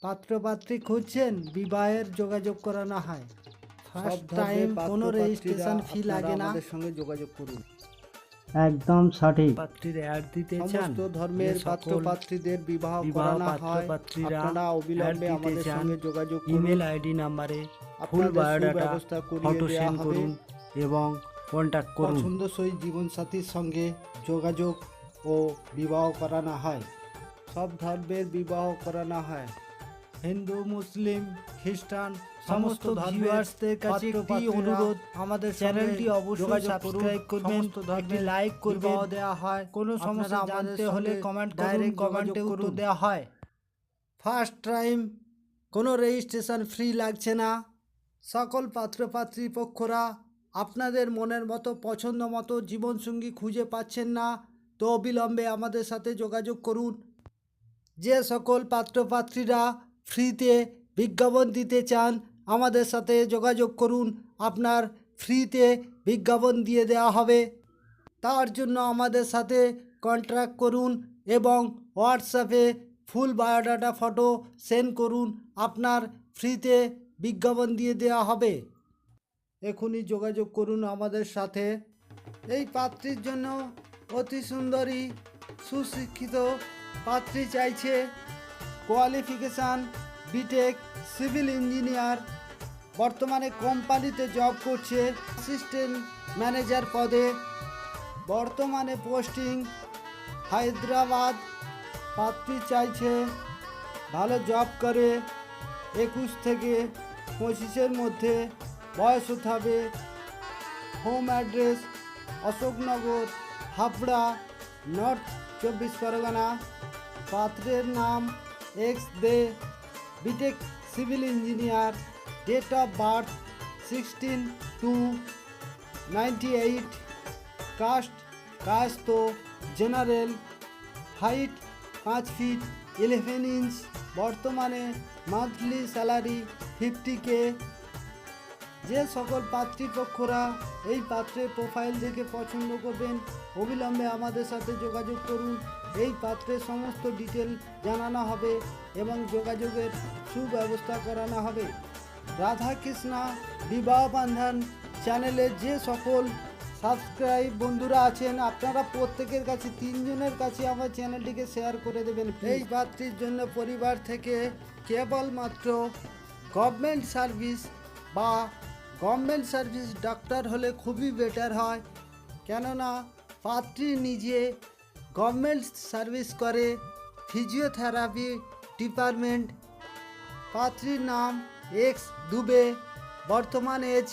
পাত্রপাত্রী খুঁজছেন, বিবাহের যোগাযোগ করানো হয়। ফার্স্ট টাইম কোনো রেজিস্ট্রেশন ফি লাগে না। আমাদের সঙ্গে যোগাযোগ করুন। একদম সঠিক। পাত্রীর অ্যাড দিতে চান, সমস্ত ধর্মের পাত্রপাত্রীদের বিবাহ করানো হয়। আপনারা অবিলম্বে আমাদের সঙ্গে যোগাযোগ করুন। ইমেল আইডি নাম্বারে ফুল আপনাদের বায়োডাটা, সুব্যবস্থা করিয়ে ফটো দেয়া সেন্ড হবে। করুন এবং কন্ট্যাক্ট করুন। পছন্দসই জীবনসাথীর সঙ্গে যোগাযোগ ও বিবাহ করানো হয়। সব ধর্মের বিবাহ করানো হয়। হিন্দু, মুসলিম, খ্রিস্টান সমস্ত ভিউয়ার্সদের কাছে একটি অনুরোধ, আমাদের চ্যানেলটি অবশ্যই সাবস্ক্রাইব করবেন, একটি লাইক করবেন। দেওয়া হয়। কোনো সমস্যা জানতে হলে কমেন্ট করুন, কমেন্টে উত্তর দেওয়া হয়। ফার্স্ট টাইম কোনো রেজিস্ট্রেশন ফ্রি লাগছে না। সকল পাত্রপাত্রী পক্ষরা আপনাদের মনের মতো পছন্দ মতো জীবনসঙ্গী খুঁজে পাচ্ছেন না, তো অবিলম্বে আমাদের সাথে যোগাযোগ করুন। যে সকল পাত্রপাত্রীরা ফ্রিতে বিজ্ঞাপন দিতে চান, আমাদের সাথে যোগাযোগ করুন। আপনার ফ্রিতে বিজ্ঞাপন দিয়ে দেওয়া হবে। তার জন্য আমাদের সাথে কন্ট্যাক্ট করুন এবং হোয়াটসঅ্যাপে ফুল বায়োডাটা ফটো সেন্ড করুন। আপনার ফ্রিতে বিজ্ঞাপন দিয়ে দেওয়া হবে। এখনই যোগাযোগ করুন আমাদের সাথে। এই পাত্রীর জন্য অতি সুন্দরী সুশিক্ষিত পাত্রী চাইছে। কোয়ালিফিকেশান বিটেক সিভিল ইঞ্জিনিয়ার, বর্তমানে কোম্পানিতে জব করছে অ্যাসিস্ট্যান্ট ম্যানেজার পদে। বর্তমানে পোস্টিং হায়দ্রাবাদ। পাত্রী চাইছে ভালো জব করে, 21 থেকে 25-এর মধ্যে বয়স হতে হবে। Home address Ashoknagar, Habra, north 24 Pargana. পাত্রের নাম X Dey, BTech civil engineer. Date of birth 16/2/98। Caste Kayastha general. Height 5 feet 11 inch. বর্তমানে মান্থলি স্যালারি 50K। যে সকল পাত্রীপক্ষরা এই পাত্রের প্রোফাইল দেখে পছন্দ করবেন, অবিলম্বে আমাদের সাথে যোগাযোগ করুন। এই পাত্রের সমস্ত ডিটেল জানানো হবে এবং যোগাযোগের সুব্যবস্থা করানো হবে। রাধাকৃষ্ণা বিবাহ বন্ধন চ্যানেলের যে সকল সাবস্ক্রাইব বন্ধুরা আছেন, আপনারা প্রত্যেকের কাছে 3 জনের কাছে আমার চ্যানেলটিকে শেয়ার করে দেবেন। এই পাত্রীর জন্য পরিবার থেকে কেবলমাত্র গভর্নমেন্ট সার্ভিস বা গভর্নমেন্ট সার্ভিস ডাক্তার হলে খুবই বেটার হয়, কেননা পাত্রী নিজে গভর্নমেন্ট সার্ভিস করে, ফিজিওথেরাপি ডিপার্টমেন্ট। পাত্রীর নাম এক্স দুবে, বর্তমান age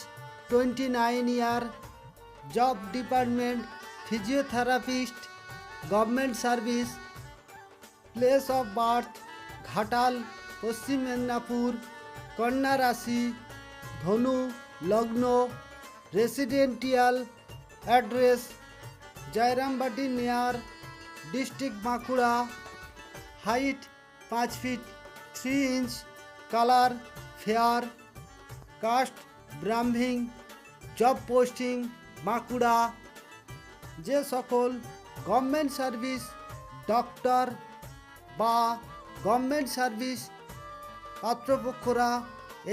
29 year. Job department physiotherapist, government service. Place of birth Ghatal, পশ্চিম মেদিনীপুর। কন্যা রাশি ধনু লগ্ন। Residential address Jayrambati near, district Bankura. Height 5 feet 3 inch. Colour fair. Caste Brahmin. Job posting Bankura. যে সকল গভর্নমেন্ট সার্ভিস ডক্টর বা গভর্নমেন্ট সার্ভিস পাত্রপক্ষরা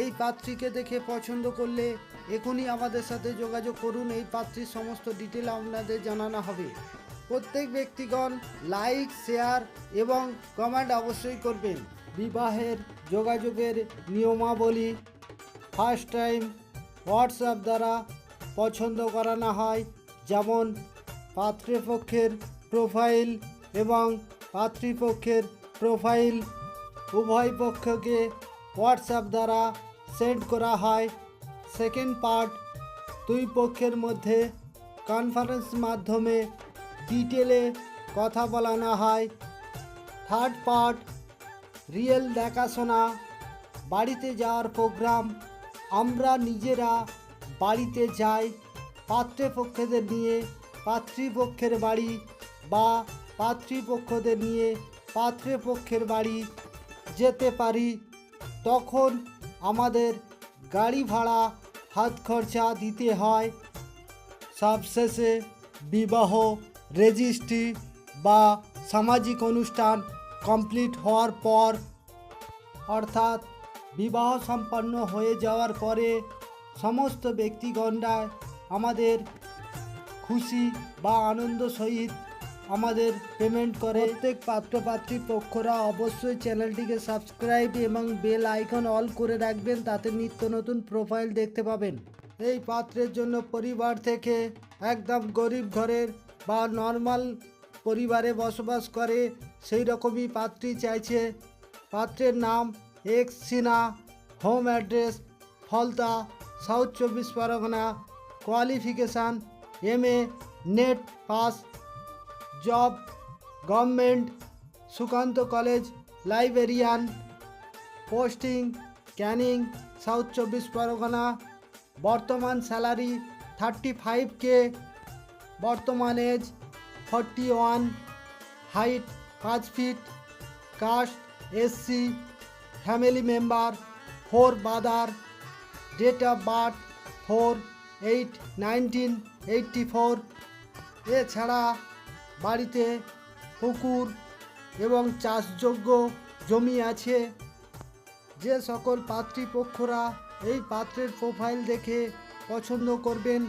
এই পাত্রীকে দেখে পছন্দ করলে এখনই আমাদের সাথে যোগাযোগ করুন। এই পাত্রীর সমস্ত ডিটেল আপনাদের জানানো হবে। প্রত্যেক ব্যক্তিগণ লাইক, শেয়ার এবং কমেন্ট অবশ্যই করবেন। বিবাহের যোগাযোগের নিয়মাবলী। ফার্স্ট টাইম হোয়াটসঅ্যাপ দ্বারা পছন্দ করানো হয়, যেমন পাত্রপক্ষের প্রোফাইল এবং পাত্রীপক্ষের প্রোফাইল উভয় পক্ষকে হোয়াটসঅ্যাপ দ্বারা সেন্ড করা হয়। সেকেন্ড পার্ট, দুই পক্ষের মধ্যে কনফারেন্স মাধ্যমে ডিটেলে কথা বলানো হয়। থার্ড পার্ট, রিয়েল দেখাশোনা, বাড়িতে যাওয়ার প্রোগ্রাম। আমরা নিজেরা বাড়িতে যাই পাত্রপক্ষদের নিয়ে পাত্রীপক্ষের বাড়ি, বা পাত্রীপক্ষদের নিয়ে পাত্রপক্ষের বাড়ি যেতে পারি। তখন আমাদের গাড়ি ভাড়া হাত খরচা দিতে হয়। সবশেষে বিবাহ রেজিস্ট্রি বা সামাজিক অনুষ্ঠান কমপ্লিট হওয়ার পর অর্থাৎ বিবাহ সম্পন্ন হয়ে যাওয়ার পরে সমস্ত ব্যক্তিগণরা আমাদের খুশি বা আনন্দ সহিত আমাদের পেমেন্ট করে। প্রত্যেক পাত্রপাত্রী পক্ষরা অবশ্যই চ্যানেলটিকে সাবস্ক্রাইব এবং বেল আইকন অল করে রাখবেন, তাতে নিত্য নতুন প্রোফাইল দেখতে পাবেন। এই পাত্রের জন্য পরিবার থেকে একদম গরিব ঘরের বা নর্মাল পরিবারে বসবাস করে সেই রকমই পাত্রী চাইছে। পাত্রের নাম X Sinha, home address Falta, south 24 Pargana, qualification MA NET pass, job government Sukanta college librarian, posting Canning south 24 Pargana, বর্তমান স্যালারি 35K, বর্তমান age 41, height 5 feet, caste SC, family member 4 brother, date of birth 4/8/1984। এছাড়া বাড়িতে পুকুর এবং চাষযোগ্য জমি আছে। যে সকল পাত্রীপক্ষরা এই পাত্রের প্রোফাইল দেখে পছন্দ করবেন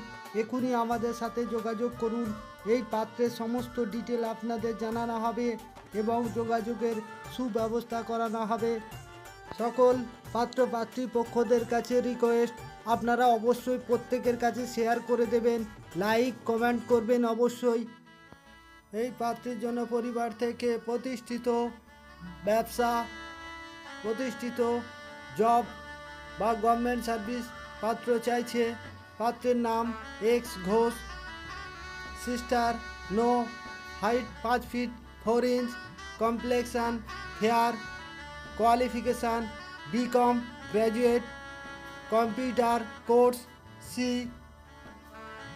এখনই আমাদের সাথে যোগাযোগ করুন। এই পাত্রের সমস্ত ডিটেল আপনাদের জানানো হবে এবং যোগাযোগের সুব্যবস্থা করানো হবে। সকল পাত্রপাত্রী পক্ষদের কাছে রিকোয়েস্ট, আপনারা অবশ্যই প্রত্যেকের কাছে শেয়ার করে দেবেন, লাইক কমেন্ট করবেন অবশ্যই। এই পাত্রের জন্য পরিবার থেকে প্রতিষ্ঠিত ব্যবসা, প্রতিষ্ঠিত জব বা গভর্নমেন্ট সার্ভিস পাত্র চাইছে। পাত্রের নাম X Ghosh, sister no, height 5 feet 4 inch, complexion fair, qualification BCom graduate, computer course C,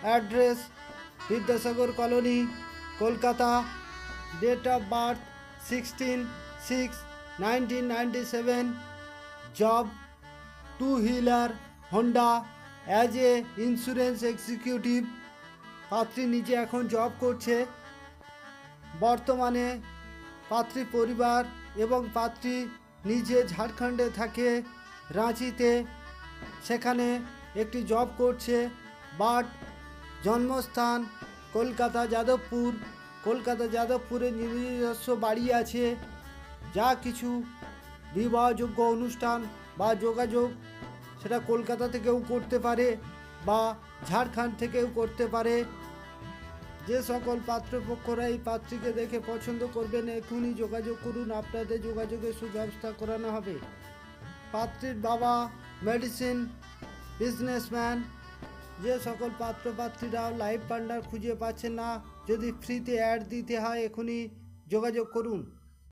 address Vidyasagar colony Kolkata, date of birth 16/6/1997, job two wheeler Honda as a insurance executive. পাত্রী নিজে এখন জব করছে। বর্তমানে পাত্রী পরিবার এবং পাত্রী নিজে ঝাড়খণ্ডে থাকে, রাঁচিতে, সেখানে একটি জব করছে। বাট জন্মস্থান কলকাতা যাদবপুর, কলকাতা যাদবপুরে নিজস্ব বাড়ি আছে। যা কিছু বিবাহযোগ্য অনুষ্ঠান বা যোগাযোগ সেটা কলকাতা থেকেও করতে পারে বা ঝাড়খণ্ড থেকেও করতে পারে। যে সকল পাত্রপক্ষরা এই পাত্রীকে দেখে পছন্দ করবেন এখনই যোগাযোগ করুন, আপনাদের যোগাযোগের সুব্যবস্থা করানো হবে। পাত্রীর বাবা মেডিসিন বিজনেসম্যান। যে সকল পাত্রপাত্রীরাও লাইফ পার্টনার খুঁজে পাচ্ছেন না, যদি ফ্রিতে অ্যাড দিতে হয় এখনই যোগাযোগ করুন।